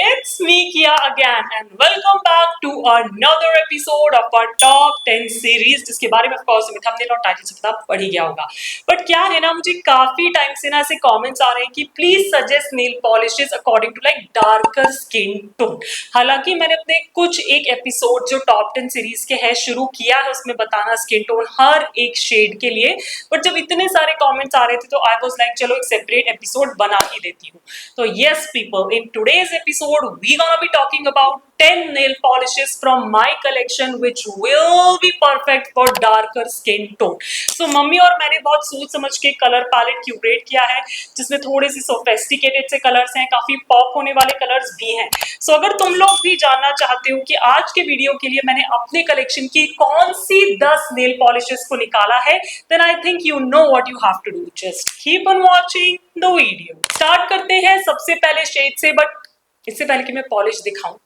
it's me Kia again and welcome back to another episode of our top 10 series जिसके बारे में of course thumbnail और title से पता पड़ ही गया होगा। बट क्या है ना, मुझे काफी टाइम से ना ऐसे कमेंट्स आ रहे हैं कि please suggest nail polishes according to like darker skin tone. हालांकि मैंने अपने कुछ एक एपिसोड जो टॉप 10 सीरीज के है शुरू किया है उसमें बताना स्किन टोन हर एक शेड के लिए, बट जब इतने सारे कमेंट्स आ रहे थे तो आई वाज लाइक चलो एक सेपरेट एपिसोड बना ही देती हूँ। So yes people, in today's episode we gonna be talking about 10 nail polishes from my collection which will be perfect for darker skin tone. So mummy और मैंने बहुत सोच समझ के कलर पैलेट क्यूरेट किया है जिसमें थोड़े से सोफिस्टिकेटेड से कलर्स हैं, काफी पॉप होने वाले कलर्स भी हैं। So अगर तुम लोग भी जानना चाहते हो कि आज के वीडियो के लिए मैंने अपने कलेक्शन की कौन सी 10 नेल पॉलिशेस को निकाला है, then I think you know what you have to do. Just keep on watching the video. Start करते हैं सबसे पहले शेड से, बट इससे पहले कि मैं पॉलिश दिखाऊं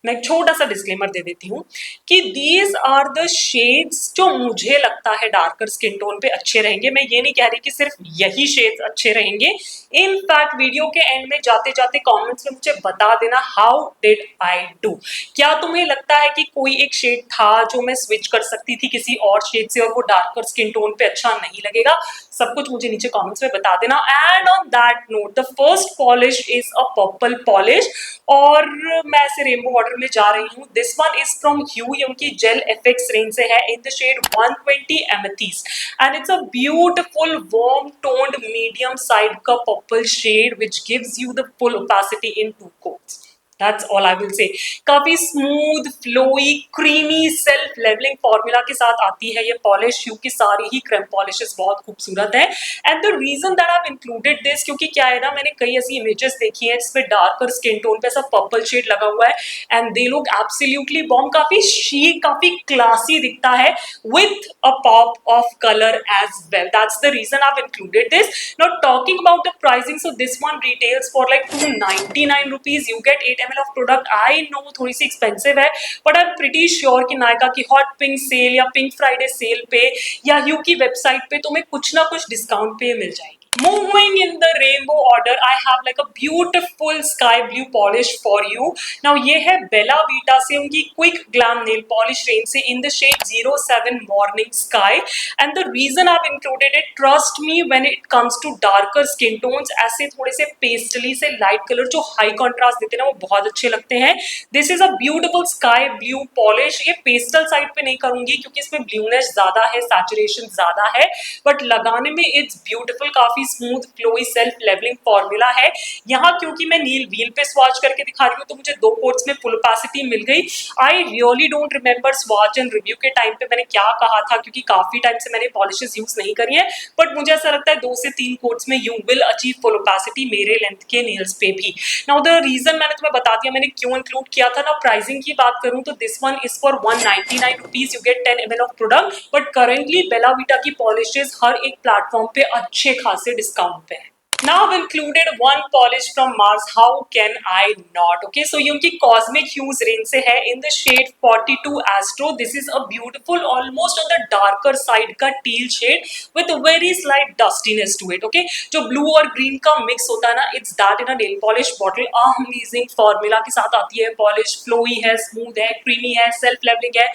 मैं एक छोटा सा डिस्क्लेमर दे देती हूँ कि दीज आर द शेड्स जो मुझे लगता है डार्कर स्किन टोन पे अच्छे रहेंगे। मैं ये नहीं कह रही कि सिर्फ यही शेड्स अच्छे रहेंगे। इन फैक्ट वीडियो के एंड में जाते जाते कमेंट्स में मुझे बता देना हाउ डिड आई डू। क्या तुम्हें लगता है कि कोई एक शेड था जो मैं स्विच कर सकती थी किसी और शेड से और वो डार्कर स्किन टोन पे अच्छा नहीं लगेगा? सब कुछ मुझे नीचे कमेंट्स में बता देना। And on that note the first polish is a purple polish और मैं ऐसे रेनबो वाटर में जा रही हूँ। This one is from Hue, ये उनकी जेल एफेक्ट्स रेंज से है, in the shade 120 amethyst and it's a beautiful warm toned medium side का purple shade which gives you the full opacity in two coats. That's all I will say. काफी smooth flowy creamy self levelling formula के साथ आती है ये polish. क्योंकि सारी ही cream polishes बहुत खूबसूरत है and the reason that I included this, क्योंकि क्या है ना, मैंने कई ऐसी इमेजेस देखी हैं जिसमें डार्कर स्किन टोन पे ऐसा पर्पल शेड लगा हुआ है and they look absolutely bomb, काफी शीक काफी क्लासी दिखता है with a pop of colour as well. That's the reason I included this. Now talking about the pricing, so this one retails for like 299 rupees. You get 8 ml of product. I know थोड़ी सी expensive है but I am pretty sure कि नायका की hot pink sale या pink Friday sale पे या ह्यू की website पे तुम्हें कुछ ना कुछ डिस्काउंट पे मिल जाएगी। Moving in the rainbow order, I have like a beautiful sky blue polish for you. Now ये है बेला वीटा से उनकी quick glam nail polish range से in the shade 07 Morning Sky. And the reason I've included it, trust me, when it comes to darker skin tones, ऐसे थोड़े से पेस्टली से light colour जो हाई कॉन्ट्रास्ट देते हैं ना वो बहुत अच्छे लगते हैं। This is a beautiful sky blue polish. ये पेस्टल साइड पे नहीं करूंगी क्योंकि इसमें ब्लूनेस ज्यादा है, सैचुरेशन ज्यादा है, बट लगाने में इट्स ब्यूटीफुल, काफी smooth flowy self levelling formula है। यहाँ क्योंकि मैं नील व्हील पे स्वॉच करके दिखा रही हूँ तो मुझे 2 कोट्स में फुल ओपेसिटी मिल गई। I really don't remember swatch and review के टाइम पे मैंने क्या कहा था क्योंकि काफी टाइम से मैंने पॉलिशेस यूज नहीं करी है, बट मुझे ऐसा लगता है 2 से 3 कोट्स में you will achieve full opacity मेरे लेंथ के नेल्स पे भी। नाउ द रीजन मैंने तुम्हें बता दिया मैंने क्यों इंक्लूड किया था। ना प्राइसिंग की बात करूं तो this one is for 199 rupees. You gate 10 ml of product, but currently Bella Vita की पॉलिशेस हर एक प्लेटफॉर्म पे अच्छे खासे डिस्काउंट पे है। Now I've included one polish from Mars. How can I not? Okay, so ये उनकी Cosmic Hues range से है in the shade 42 Astro. This is a beautiful, almost on the darker side का teal shade with a very slight dustiness to it. Okay, जो blue और green का mix होता है ना, it's that in a nail polish bottle. Amazing formula के साथ आती है polish, flowy है, smooth है, creamy है, self leveling है।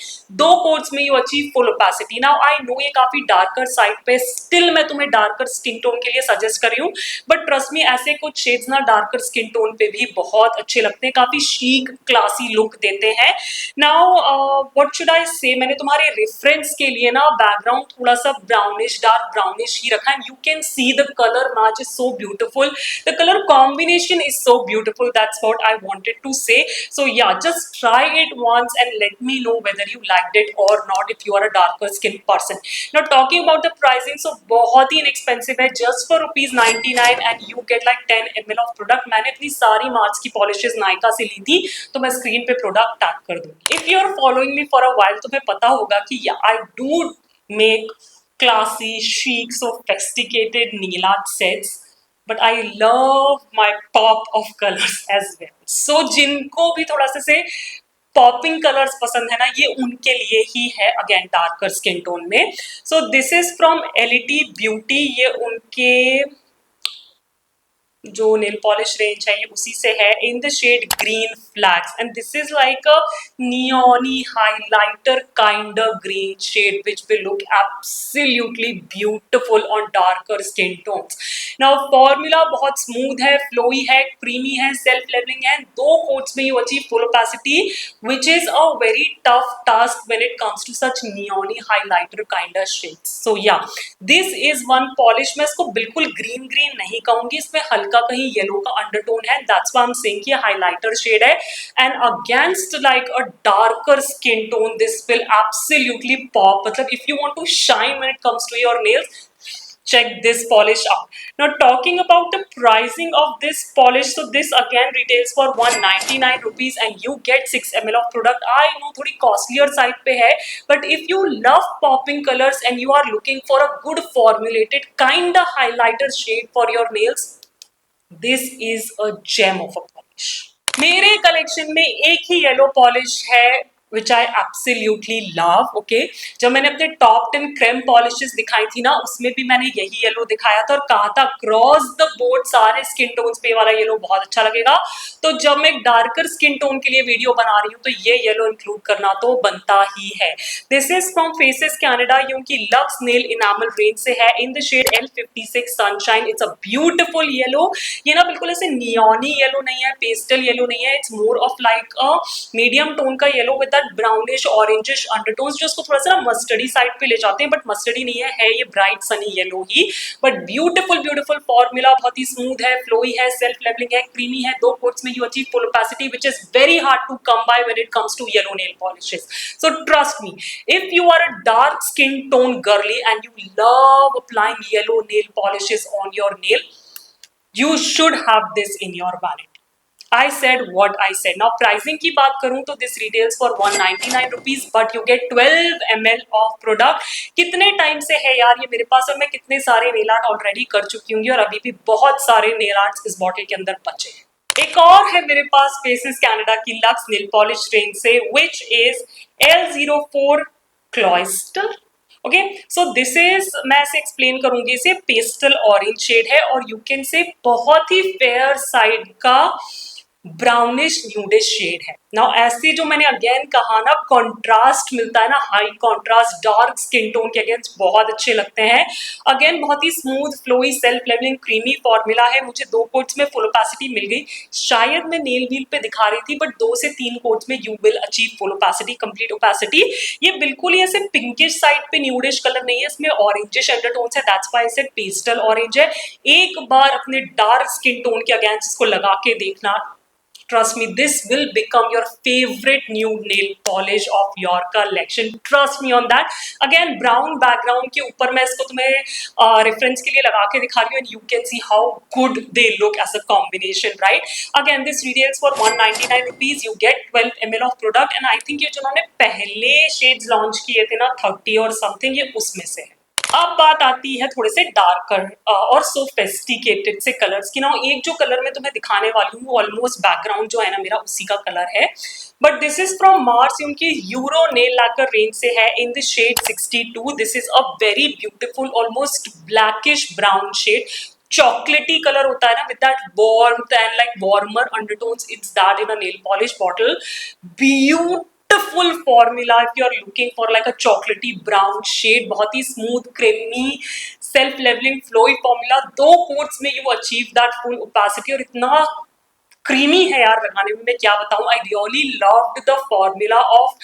2 coats में you achieve full opacity. Now I know ये काफी darker side पे, still मैं तुम्हें darker skin tone के लिए suggest कर रही हूँ, बट ट्रस्ट मी ऐसे कुछ शेड्स ना डार्कर स्किन टोन पे भी बहुत अच्छे लगते हैं, काफी शीक क्लासी लुक देते हैं। नाउ व्हाट शुड आई से, मैंने तुम्हारे रेफरेंस के लिए ना बैकग्राउंड थोड़ा सा ब्राउनिश डार्क ब्राउनिश ही रखा है। You can see the colour match is so beautiful, the colour combination is so beautiful, that's what I wanted to say. So ya just try it once and let me know whether you liked it or not if you are a darker skin person. Now talking about the pricing, so बहुत ही inexpensive है, just for ₹99 and you get like 10 ml of product। मैंने अपनी सारी मार्च की polishes Nykaa से ली थी तो मैं स्क्रीन पे प्रोडक्ट टैग कर दूंगी। If you are following me for a while तुम्हें पता होगा कि I do make classy chic sophisticated nail art sets, but I love my pop of colors as well। so जिनको भी थोड़ा से पॉपिंग कलर्स पसंद है ना, ये उनके लिए ही है अगेन डार्कर स्किन टोन में। So this is from LeT beauty. ये उनके जो नेल पॉलिश रेंज है ये उसी से है, in the shade green flags, and this is like a neony highlighter kind of green shade which will look absolutely beautiful on darker skin tones. Now formula बहुत smooth है, flowy है, creamy है, self levelling है, दो coats में you achieve full opacity which is a very tough task when it comes to such neon highlighter kind of shades. So yeah, this is one polish. मैं इसको बिल्कुल green green नहीं कहूंगी, इसमें हल्का कहीं येलो का अंडरटोन है, that's why I'm saying कि हाइलाइटर शेड है, and against like a darker skin tone this will absolutely pop. मतलब if you want to shine when it comes to your nails, check this polish out. Now talking about the pricing of this polish, so this again retails for 199 rupees and you get 6 ml of product. I know थोड़ी costlier side पे है, but if you love popping colors and you are looking for a good formulated kind of highlighter shade for your nails, this is a gem of a polish. मेरे collection में एक ही yellow polish है which I absolutely love. Okay, जब मैंने अपने top 10 cream polishes दिखाई थी ना, उसमें भी मैंने यही येलो दिखाया था और कहा था क्रॉस द बोर्ड सारे स्किन टोन्स पे वाला येलो बहुत अच्छा लगेगा। तो जब मैं डार्कर स्किन टोन के लिए वीडियो बना रही हूँ तो ये येलो इंक्लूड करना तो बनता ही है। This is from Faces Canada, क्योंकि लक्स नेल इनामल रेंज से है, in the shade L56 sunshine. It's a beautiful yellow. ये ना बिल्कुल ऐसे नियॉनी येलो नहीं है, पेस्टल येलो नहीं है, it's more of like a medium tone का yellow with that brownish orangish undertones जो उसको थोड़ा सा मस्टर्डी साइड पे ले जाते हैं, बट मस्टर्डी नहीं है ये ब्राइट सनी येलो ही, बट ब्यूटिफुल ब्यूटिफुल फॉर्मूला, बहुत ही स्मूथ है, फ्लोई है, सेल्फ लेवलिंग है, क्रीमी है, दो कोट्स में you achieve full opacity which is very hard to come by when it comes to yellow nail polishes. So trust me, if you are a dark skin tone girly and you love applying yellow nail polishes on your nail, you should have this in your wallet. I said what I said. Now pricing की बात करूं तो this retails for 199 rupees but you get 12 ml of product. कितने time से है यार ये मेरे पास और मैं कितने सारे नेल आर्ट ऑलरेडी कर चुकी हूँ और अभी भी बहुत सारे नेल आर्ट्स इस बॉटल के अंदर बचे हैं। एक और है मेरे पास फेसेस कैनेडा की लक्स नेल पॉलिश रेंज से which is L04 cloister. Okay, so this is, मैं ऐसे एक्सप्लेन करूंगी, इसे पेस्टल ऑरेंज शेड है और यू कैन से बहुत ही फेयर साइड का ब्राउनिश न्यूडिश शेड है। नाउ ऐसे जो मैंने अगेन कहा ना, कंट्रास्ट मिलता है ना, high contrast dark skin tone के अगेंस्ट बहुत अच्छे लगते हैं। अगेन बहुत ही smooth flowy self levelling creamy formula है। मुझे दो कोट्स में फुल ओपेसिटी मिल गई, शायद मैं नेल व्हील पे दिखा रही थी, बट 2 से 3 कोट्स में you will achieve full opacity, complete opacity. ये बिल्कुल ही ऐसे पिंकिश साइड पे न्यूडिश कलर नहीं है, इसमें ऑरेंजिश अंडरटोन्स है, that's why I said pastel orange है। एक बार अपने डार्क स्किन टोन के अगेंस्ट इसको लगा के देखना, trust me, this will become your favorite nude nail polish of your collection. Trust me on that. Again, brown background के ऊपर मैं इसको तुम्हें reference के लिए लगा के दिखा रही हूँ and you can see how good they look as a combination, right? Again, this retails for 199 rupees. You get 12 ml of product and I think ये जिन्होंने पहले shades launch किए थे ना 30 और something, ये उसमें से है। अब बात आती है थोड़े से डार्कर और सोफिस्टिकेटेड से कलर्स की। ना एक जो कलर मैं तुम्हें दिखाने वाली हूँ वो ऑलमोस्ट बैकग्राउंड जो है ना मेरा उसी का कलर है, but this is from Mars, उनकी यूरो नेल लैकर रेंज से है, in the shade 62। This is a very beautiful almost blackish brown shade, chocolatey colour होता है ना, with that warmth and like warmer undertones, it's that in a nail polish bottle. Beautiful formula if you are looking for like a chocolatey brown shade, बहुत ही smooth creamy self leveling flowy formula, दो coats में you achieve that full opacity और इतना creamy है यार लगाने में, मैं क्या बताऊं। I really loved the formula of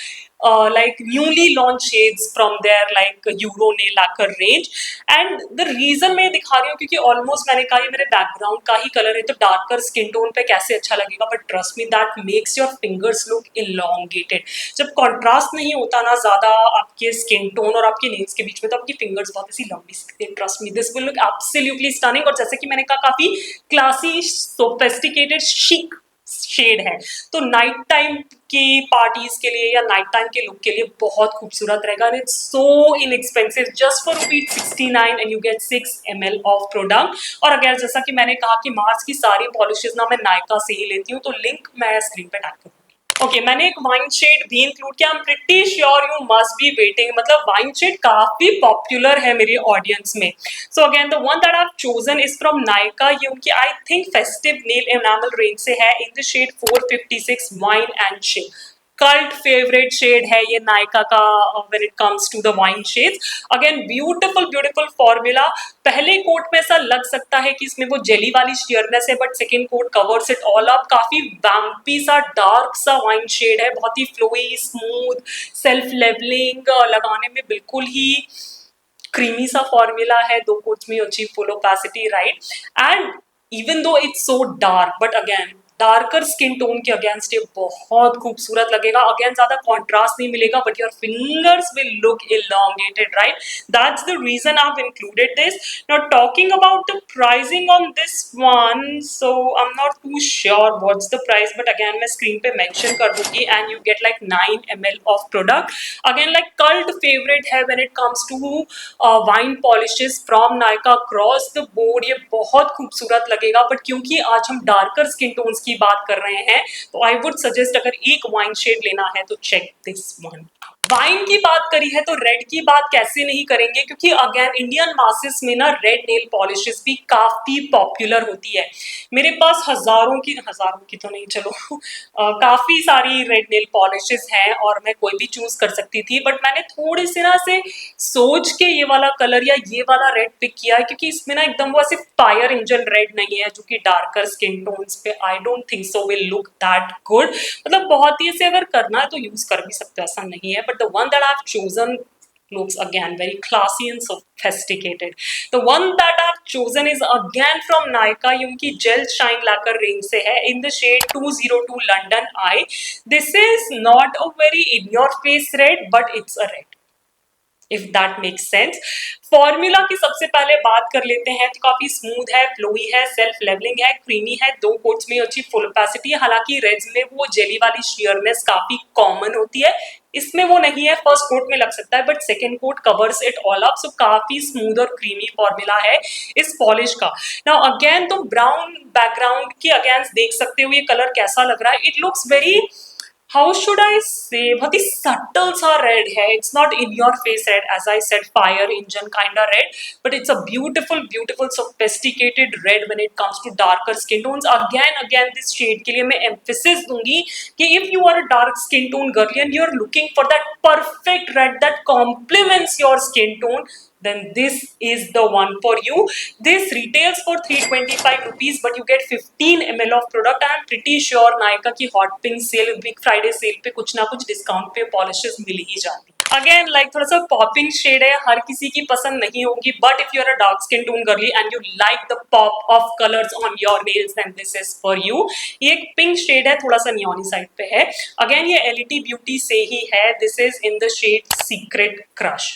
like newly launched shades from their like Euro nail lacquer range, and the reason मैं दिखा रही हूँ क्योंकि ऑलमोस्ट मैंने कहा ये मेरे बैकग्राउंड का ही कलर है तो डार्कर स्किन टोन पे कैसे अच्छा लगेगा, but trust me that makes your fingers look elongated. जब कॉन्ट्रास्ट नहीं होता ना ज्यादा आपके स्किन टोन और आपके नेल्स के बीच में तो आपकी फिंगर्स बहुत ऐसी लंबी दिखती है। Trust me, this will look absolutely stunning, और जैसे कि मैंने कहा काफी क्लासी सोफिस्टिकेटेड शिक शेड है, तो नाइट टाइम की पार्टीज के लिए या नाइट टाइम के लुक के लिए बहुत खूबसूरत रहेगा। It's so inexpensive, just for ₹69 and you get 6 ml of product. और अगर जैसा कि मैंने कहा कि मार्स की सारी पॉलिशेज ना मैं नायका से ही लेती हूँ, तो लिंक मैं स्क्रीन पे टैग करूँगी। ओके मैंने एक वाइन शेड भी इंक्लूड किया। I am pretty sure you must be waiting, मतलब वाइन शेड काफी पॉपुलर है मेरी ऑडियंस में। So again the one that I have chosen is from Nykaa, ये उनकी I think festive nail enamel range से है, in the shade 456 wine and shade. Cult favourite shade है ये नायका का when it comes to the wine shades. Again beautiful beautiful formula. पहले coat में ऐसा लग सकता है कि इसमें वो जेली वाली शेयरनेस है, but second coat covers it all up. काफी वैम्पी सा डार्क सा वाइन शेड है, बहुत ही फ्लोई स्मूथ सेल्फ लेवलिंग, लगाने में बिल्कुल ही क्रीमी सा फॉर्मूला है। दो कोट्स में achieve full opacity right, and even though it's so dark but again darker skin tone के अगेंस्ट ये बहुत खूबसूरत लगेगा। अगेन ज्यादा कॉन्ट्रास्ट नहीं मिलेगा but your fingers will look elongated right, that's the reason I have included this. Now talking about the pricing on this one, so I am not too sure what's the price, but again मैं screen पे mention कर दूंगी and you get like 9 ml of product. Again like cult favourite है when it comes to wine polishes from Nykaa cross the board, ये बहुत खूबसूरत लगेगा। But क्योंकि आज हम डार्कर स्किन टोन्स की बात कर रहे हैं तो आई वुड सजेस्ट अगर एक वाइन शेड लेना है तो चेक दिस वन। वाइन की बात करी है तो रेड की बात कैसे नहीं करेंगे, क्योंकि अगेन इंडियन मासेस में ना रेड नेल पॉलिशेस भी काफी पॉपुलर होती है। मेरे पास हजारों की तो नहीं चलो काफी सारी रेड नेल पॉलिशेस हैं और मैं कोई भी चूज कर सकती थी, बट मैंने थोड़ी सी ना से सोच के ये वाला कलर या ये वाला रेड पिक किया है, क्योंकि इसमें ना एकदम वो ऐसे फायर इंजन रेड नहीं है जो कि डार्कर स्किन टोन्स पे I don't think so will look that good. मतलब बहुत ही ऐसे अगर करना है तो यूज कर भी सकते हो, ऐसा नहीं है, but the one that I have chosen looks again very classy and sophisticated. The one that I've chosen is again from Nykaa, ये उनकी gel shine lacquer range से है, in the shade 202 London Eye. This is not a very in your face red but it's a red, if that makes sense. Formula की सबसे पहले बात कर लेते हैं तो काफी स्मूथ है, फ्लोई है, सेल्फ लेवलिंग है, क्रीमी है, दो कोट्स में अच्छी फुल ओपेसिटी है। हालांकि रेड्स में वो जेली वाली शेयरनेस काफी कॉमन होती है, इसमें वो नहीं है। फर्स्ट कोट में लग सकता है but second coat covers it all up, so काफी स्मूथ और क्रीमी फॉर्मूला है इस पॉलिश का। नाउ अगेन तुम ब्राउन बैकग्राउंड के अगेंस्ट देख सकते हो ये कलर कैसा लग रहा है। It looks very, how should I say, बहुत ही सटल सा रेड है। It's not in your face red as I said, fire engine kind of red, but it's a beautiful beautiful sophisticated red when it comes to darker skin tones. Again this shade के लिए मैं emphasis दूंगी कि if you are a dark skin tone girl and you are looking for that perfect red that complements your skin tone, then this is the one for you. This retails for 325 rupees but you get 15 ml of product. I am pretty sure Nykaa की hot pink sale, big friday sale पे कुछ ना कुछ discount पे polishes मिल ही जाती है। Again like थोड़ा सा पॉपिंग शेड है, हर किसी की पसंद नहीं होगी, but if you are a dark skin tone girly and you like the pop of colours on your nails then this is for you. ये एक पिंक शेड है, थोड़ा सा नियॉनी साइड पे है। अगेन ये एलिटी ब्यूटी से ही है, this is in the shade secret crush.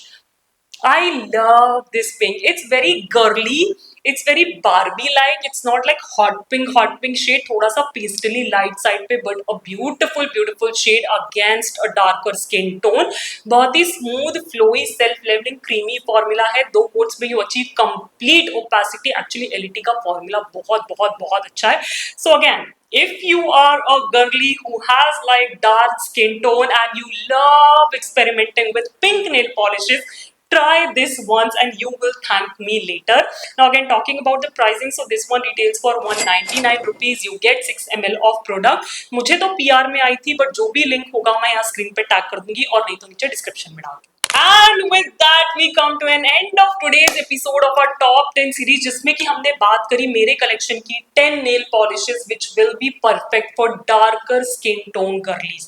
I love this pink. It's very girly. It's very Barbie like. It's not like hot pink shade. थोड़ा सा pastely light side पे, but a beautiful beautiful shade against a darker skin tone. बहुत ही smooth, flowy, self-leveling, creamy formula है। दो coats में you achieve complete opacity. Actually LET का formula बहुत बहुत बहुत अच्छा है। So again, if you are a girly who has like dark skin tone and you love experimenting with pink nail polishes, try this once and you will thank me later. Now again talking about the pricing, so this one retails for 199 rupees. You get 6 ml of product. मुझे तो PR में आई थी, but जो भी link होगा मैं यहाँ screen पे टैग कर दूंगी और नहीं तो नीचे डिस्क्रिप्शन में डाल दूंगी। And with that we come to an end of today's episode of our top 10 series, जिसमें कि हमने बात करी मेरे कलेक्शन की 10 nail polishes which will be perfect for darker skin tone girlies.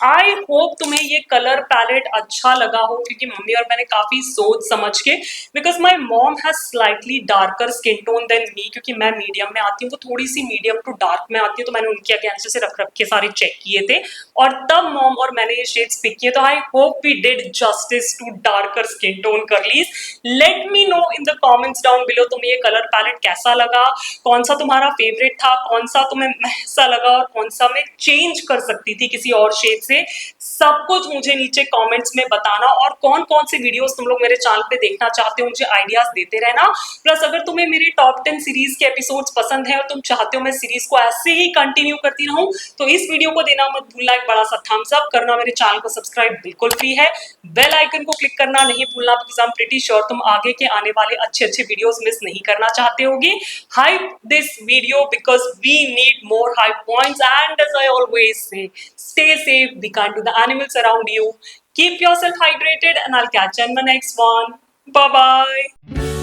I hope तुम्हें ये कलर पैलेट अच्छा लगा हो, क्योंकि मम्मी और मैंने काफी सोच समझ के, because my mom has slightly darker skin tone than me, क्योंकि मैं मीडियम में आती हूँ, वो थोड़ी सी मीडियम टू डार्क में आती है, तो मैंने उनके अगेंस्ट से रख के सारे चेक किए थे और तब मॉम और मैंने ये शेड्स पिक किए। तो I hope we did justice to darker skin tone girlies. Let me know in the comments down below तुम्हें ये कलर पैलेट कैसा लगा, कौन सा तुम्हारा फेवरेट था, कौन सा तुम्हें ऐसा लगा और कौन सा मैं चेंज कर सकती थी किसी और शेड से, सब कुछ मुझे नीचे कमेंट्स में बताना और कौन कौन से वीडियोस तुम लोग मेरे चैनल पे देखना चाहते हो मुझे आइडियाज देते रहना। प्लस अगर तुम्हें मेरी टॉप 10 सीरीज के एपिसोड्स पसंद है और तुम चाहते हो मैं सीरीज को ऐसे ही कंटिन्यू करती रहूं, तो इस वीडियो को देना मत भूलना एक बड़ा सा थम्स अप, करना मेरे चैनल को सब्सक्राइब बिल्कुल फ्री है, बेल आइकन को क्लिक करना नहीं भूलना, because I am pretty sure तुम आगे के आने वाले अच्छे अच्छे वीडियोस मिस नहीं करना चाहते होगे। Hype this video because we need more high points, and as I always say, stay safe, be kind to the animals around you, keep yourself hydrated, and I'll catch you in the next one. Bye bye.